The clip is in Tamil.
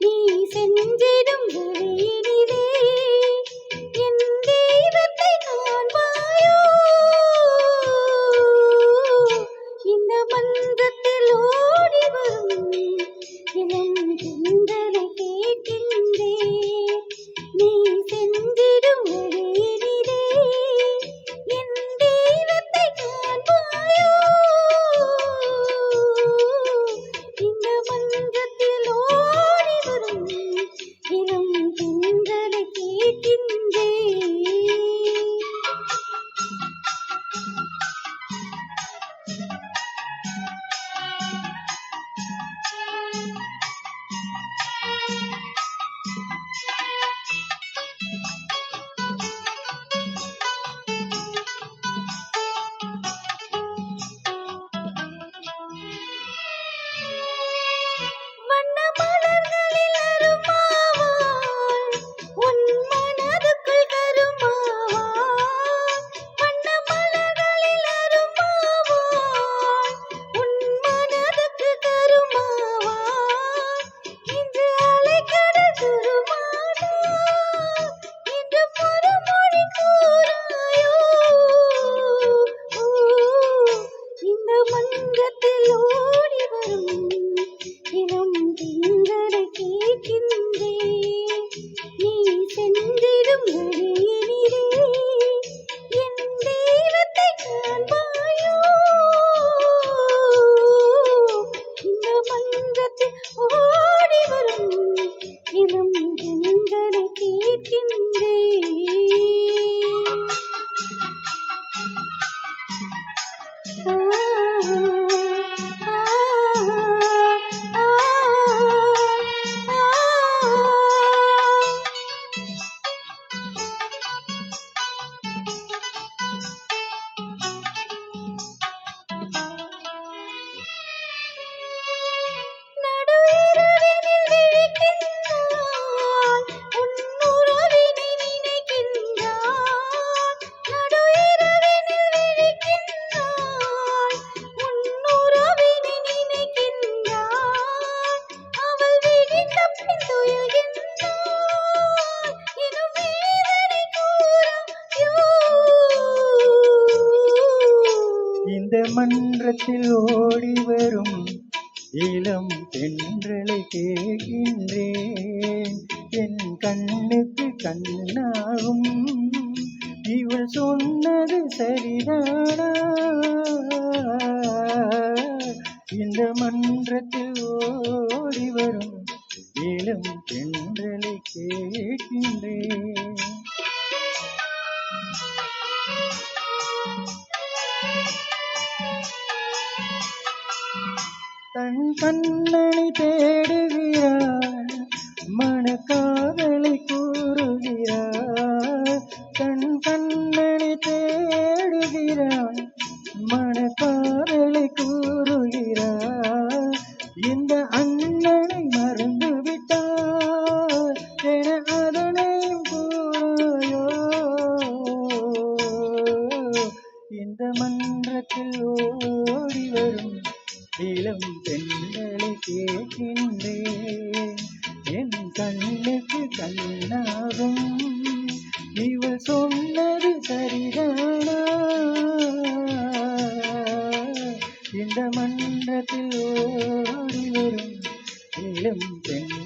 நீ சென்றிடும் வழியினிலே என் தெய்வத்தை காண்பாயோ இந்த மன்றத்தில் ஓடி வரும் இளம் தென்றலை கேட்கின்றேன் நீ சென்றிடும் வழியினிலே என் தெய்வத்தை காண்பாயோ இந்த மன்றத்தில் ஓடி வரும் இளம் தென்றலை கேட்கின்றேன் வண்ண மலர்களில் அரும்பாவாள் உன் மனதுக்குள் கரும்பாவாள் வண்ண மலர்களில் அரும்பாவாள் உன் மனதுக்கு கரும்பாவாள் இன்று அலைக்கடல் துருமானா இன்று மறுமொழி கூறாயோ இந்த மன்றத்தில் ஓடி வரும் இளம் தென்றலை கேட்கின்றேன் நீ சென்றிடும் வழியினிலே என் தெய்வத்தை காண்பாயோ இந்த மன்றத்தில் ஓடி வரும் இளம் தென்றலை கேட்கின்றேன் நடுஇரவினில் விழிக்கின்றாள் உன் உறவினை நினைக்கின்றாள் நடுஇரவினில் விழிக்கின்றாள் உன் உறவினை நினைக்கின்றாள் அவள் விழி தப்பித் துயில்கின்றாள் எனும் வேதனை கூறாயோ இந்த மன்றத்தில் ஓடி வரும் இளம் தென்றலை கேட்கின்றேன் என் கண்ணுக்கு கண்ணாகும் இவள் சொன்னது சரிதானா இந்த மன்றத்தில் ஓடி வரும் இளம் தென்றலை கேட்கின்றேன் தன் கண்ணனை தேடுகிறாள் மனக்காதலை கூறுகிறாள் தன் கண்ணனை தேடுகிறாள் மனக்காதலை கூறுகிறாள் இந்த அண்ணனை மறந்து விட்டாள் என அதனையும் கூறாயோ இந்த மன்றத்தில் ஓடி வரும் இளம் தென்றலை கேட்கின்றேன் என் கண்ணுக்கு கண்ணாகும் இவள் சொன்னது சரிதானா இந்த மன்றத்தில் ஓடி வரும் இளம் தென்றலை